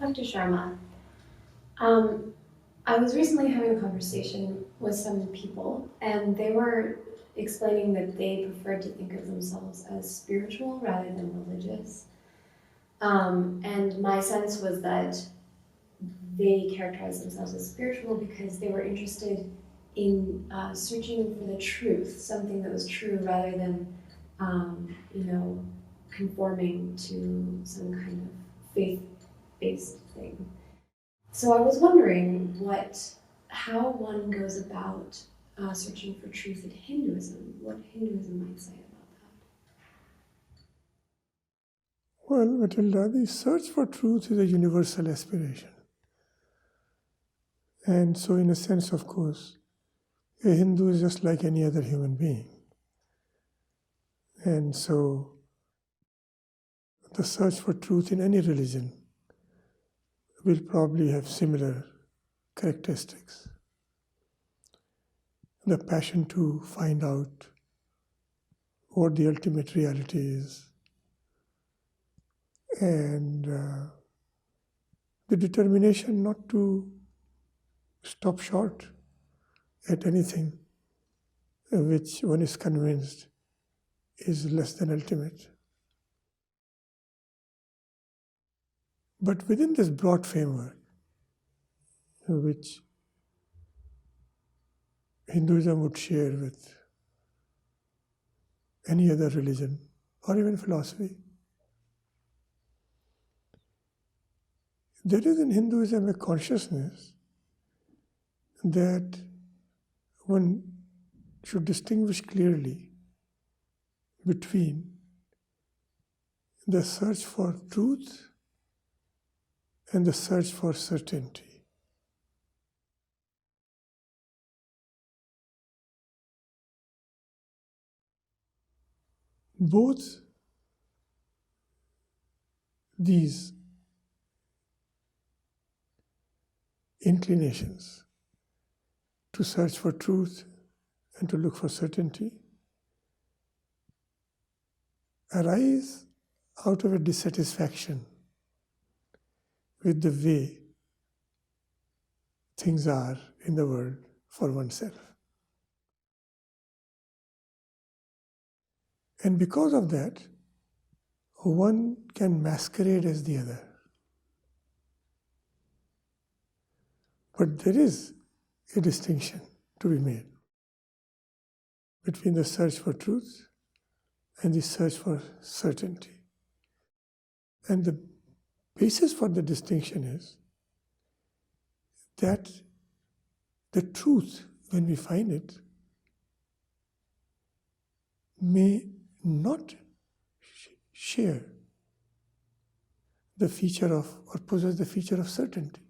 Dr. Sharma, um, I was recently having a conversation with some people, and they were explaining that they preferred to think of themselves as spiritual rather than religious. And my sense was that they characterized themselves as spiritual because they were interested in searching for the truth, something that was true, rather than, you know, conforming to some kind of faith-based thing. So I was wondering how one goes about searching for truth in Hinduism, what Hinduism might say about Well, Matilda, the search for truth is a universal aspiration. And so, in a sense, of course, a Hindu is just like any other human being. And so, the search for truth in any religion will probably have similar characteristics. The passion to find out what the ultimate reality is, and the determination not to stop short at anything which one is convinced is less than ultimate. But within this broad framework, which Hinduism would share with any other religion or even philosophy, there is in Hinduism a consciousness that one should distinguish clearly between the search for truth and the search for certainty. Both these inclinations to search for truth and to look for certainty arise out of a dissatisfaction with the way things are in the world for oneself. And because of that, one can masquerade as the other. But there is a distinction to be made between the search for truth and the search for certainty. And the basis for the distinction is that the truth, when we find it, may not share the feature of or possess the feature of certainty.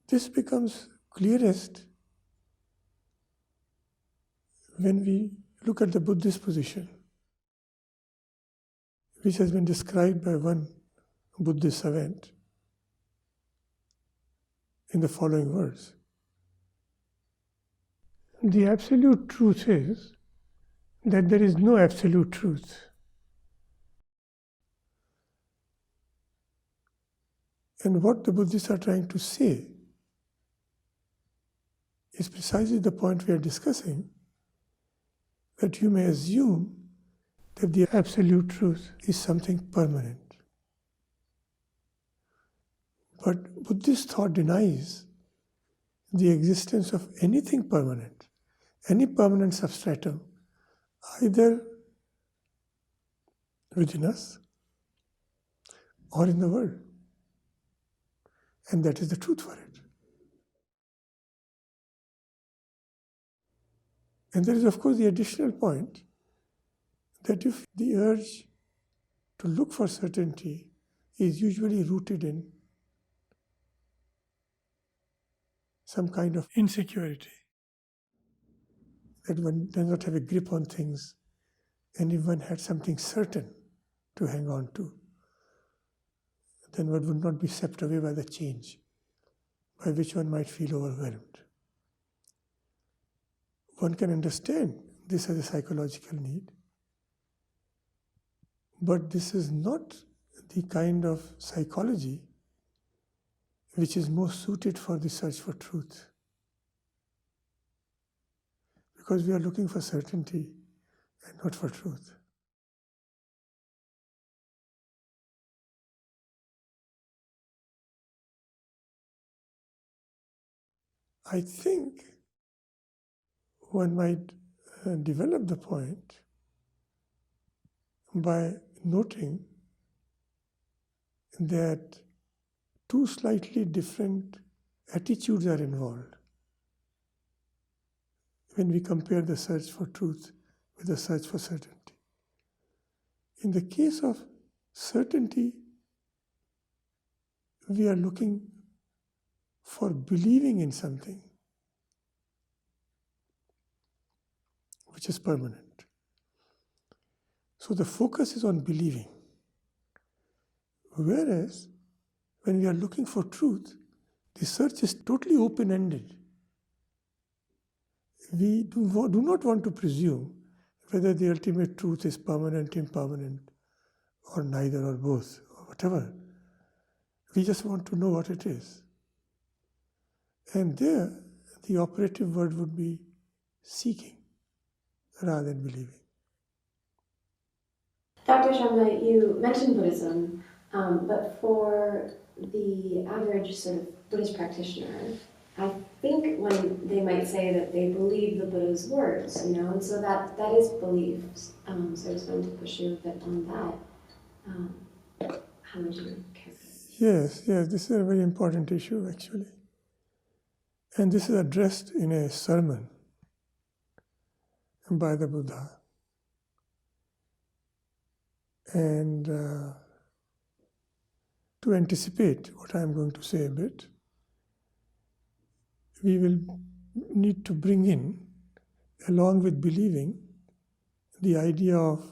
This becomes clearest when we look at the Buddhist position, which has been described by one Buddhist savant in the following words. The absolute truth is that there is no absolute truth. And what the Buddhists are trying to say is precisely the point we are discussing, that you may assume that the absolute truth is something permanent. But Buddhist thought denies the existence of anything permanent, any permanent substratum, either within us or in the world. And that is the truth for it. And there is, of course, the additional point that if the urge to look for certainty is usually rooted in some kind of insecurity, that one does not have a grip on things, and if one had something certain to hang on to, then one would not be swept away by the change, by which one might feel overwhelmed. One can understand this as a psychological need, But this is not the kind of psychology which is most suited for the search for truth. Because we are looking for certainty and not for truth. I think one might develop the point by noting that two slightly different attitudes are involved when we compare the search for truth with the search for certainty. In the case of certainty, we are looking for believing in something which is permanent. So the focus is on believing. Whereas when we are looking for truth, the search is totally open-ended. We do not want to presume whether the ultimate truth is permanent, impermanent, or neither or both, or whatever. We just want to know what it is. And there, the operative word would be seeking rather than believing. Dr. Sharma, you mentioned Buddhism, but for the average sort of Buddhist practitioner, I think when they might say that they believe the Buddha's words, and so that is belief. So I just wanted to push you a bit on that. How would you characterize? Yes, this is a very important issue actually. And this is addressed in a sermon by the Buddha. And to anticipate what I'm going to say a bit, we will need to bring in, along with believing, the idea of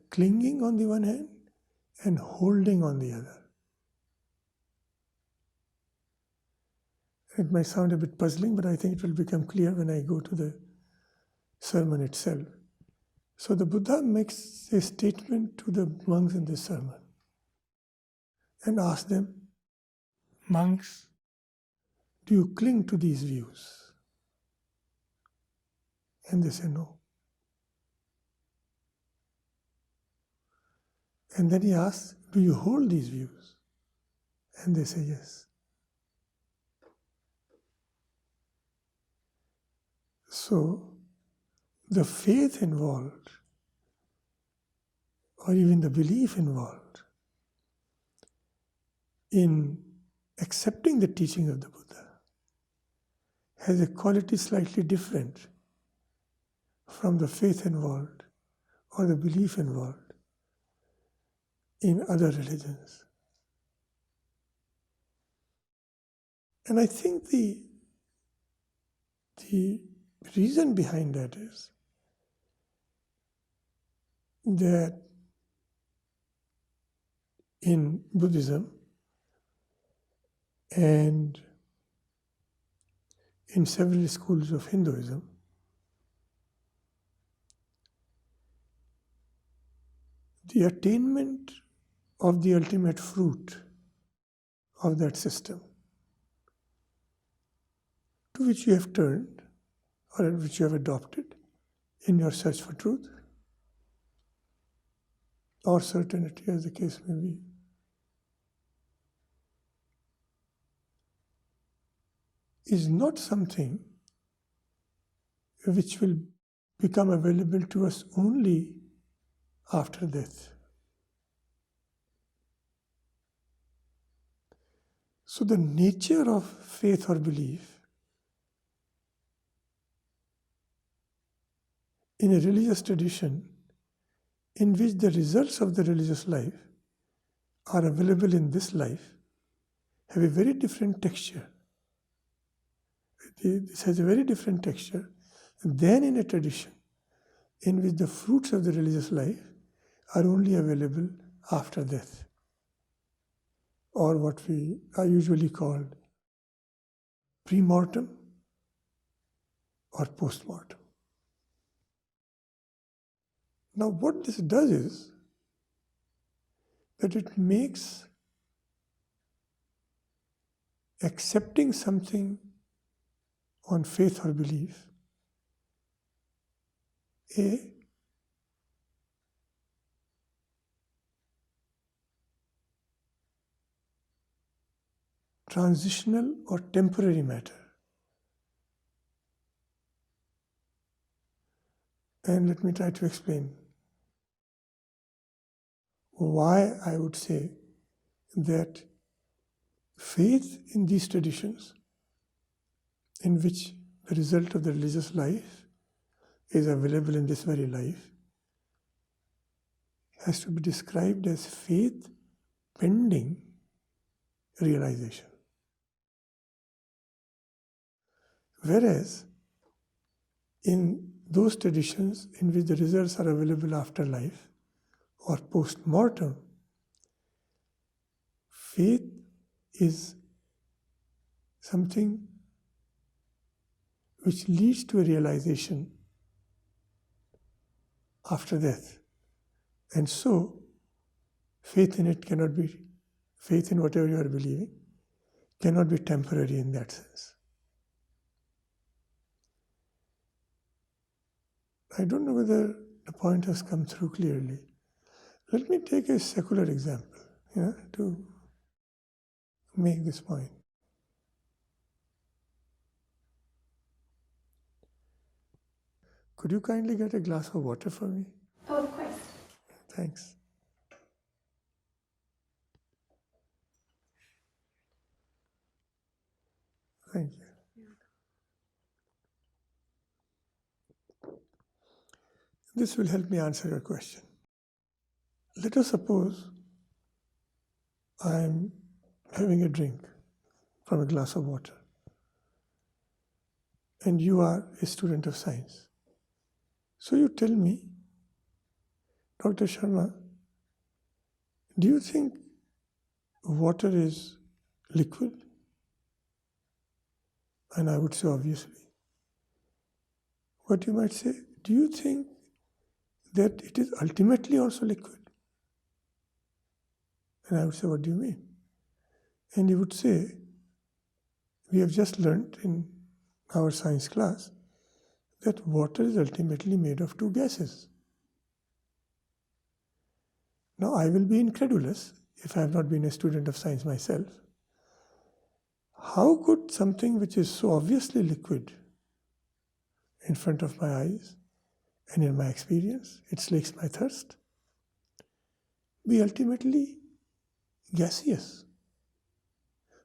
clinging on the one hand and holding on the other. It might sound a bit puzzling, but I think it will become clear when I go to the sermon itself. So the Buddha makes a statement to the monks in this sermon and asks them, "Monks, do you cling to these views?" And they say no. And then he asks, "Do you hold these views?" And they say yes. So the faith involved, or even the belief involved in accepting the teaching of the Buddha, has a quality slightly different from the faith involved or the belief involved in other religions. And I think the reason behind that is that in Buddhism and in several schools of Hinduism, the attainment of the ultimate fruit of that system to which you have turned or which you have adopted in your search for truth or certainty, as the case may be, is not something which will become available to us only after death. So the nature of faith or belief in a religious tradition in which the results of the religious life are available in this life have a very different texture. This has a very different texture than in a tradition in which the fruits of the religious life are only available after death, or what we are usually called pre-mortem or post-mortem. Now, what this does is that it makes accepting something on faith or belief a transitional or temporary matter. And let me try to explain why I would say that faith in these traditions, in which the result of the religious life is available in this very life, has to be described as faith pending realization. Whereas in those traditions in which the results are available after life or post-mortem, faith is something which leads to a realization after death. And so, faith in it cannot be, faith in whatever you are believing, cannot be temporary in that sense. I don't know whether the point has come through clearly. Let me take a secular example to make this point. Could you kindly get a glass of water for me? Oh, of course. Thanks. Thank you. This will help me answer your question. Let us suppose I am having a drink from a glass of water, and you are a student of science. So you tell me, Dr. Sharma, do you think water is liquid? And I would say, obviously. What you might say, do you think that it is ultimately also liquid? And I would say, what do you mean? And you would say, we have just learnt in our science class that water is ultimately made of two gases. Now, I will be incredulous if I have not been a student of science myself. How could something which is so obviously liquid in front of my eyes and in my experience, it slakes my thirst, be ultimately gaseous?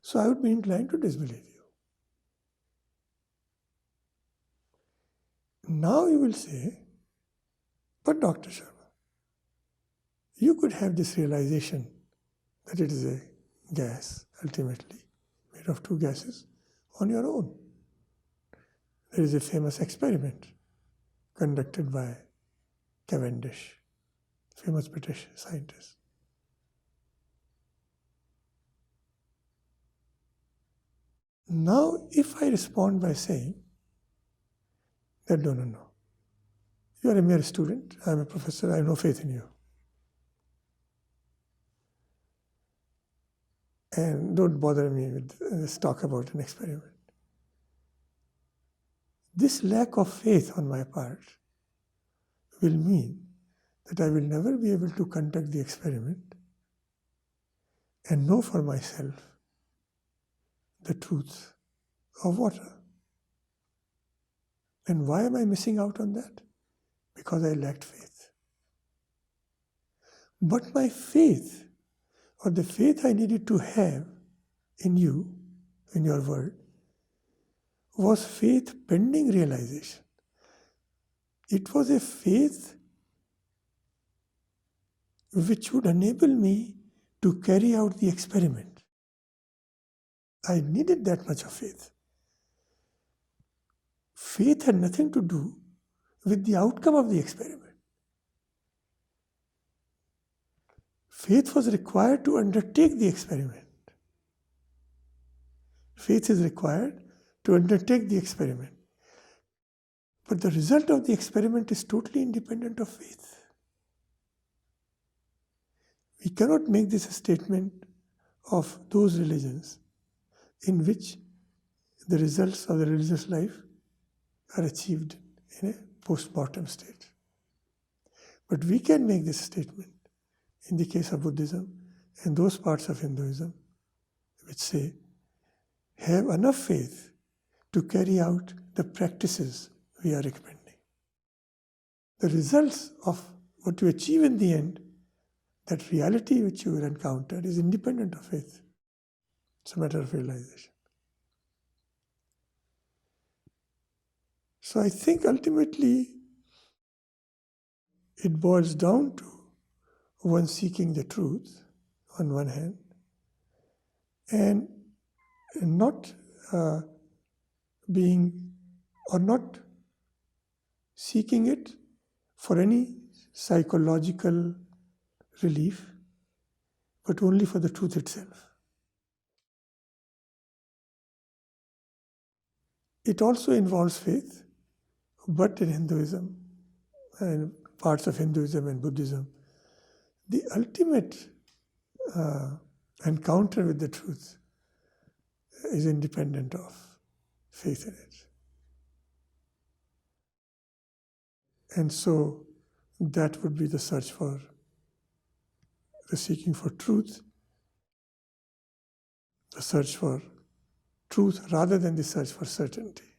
So I would be inclined to disbelieve you. Now you will say, but Dr. Sharma, you could have this realization that it is a gas, ultimately, made of two gases, on your own. There is a famous experiment conducted by Cavendish, famous British scientist. Now, if I respond by saying that no, you are a mere student, I am a professor, I have no faith in you. And don't bother me with this talk about an experiment. This lack of faith on my part will mean that I will never be able to conduct the experiment and know for myself the truth of water. And why am I missing out on that? Because I lacked faith. But my faith, or the faith I needed to have in you, in your word, was faith pending realization. It was a faith which would enable me to carry out the experiment. I needed that much of faith. Faith had nothing to do with the outcome of the experiment. Faith was required to undertake the experiment. Faith is required to undertake the experiment. But the result of the experiment is totally independent of faith. We cannot make this a statement of those religions in which the results of the religious life are achieved in a post-mortem state. But we can make this statement in the case of Buddhism and those parts of Hinduism which say, have enough faith to carry out the practices we are recommending. The results of what you achieve in the end, that reality which you will encounter, is independent of faith. It's a matter of realization. So I think ultimately it boils down to one seeking the truth on one hand, and not not seeking it for any psychological relief, but only for the truth itself. It also involves faith, but in Hinduism and parts of Hinduism and Buddhism, the ultimate encounter with the truth is independent of faith in it. And so that would be the search for, the seeking for truth, the search for truth rather than the search for certainty.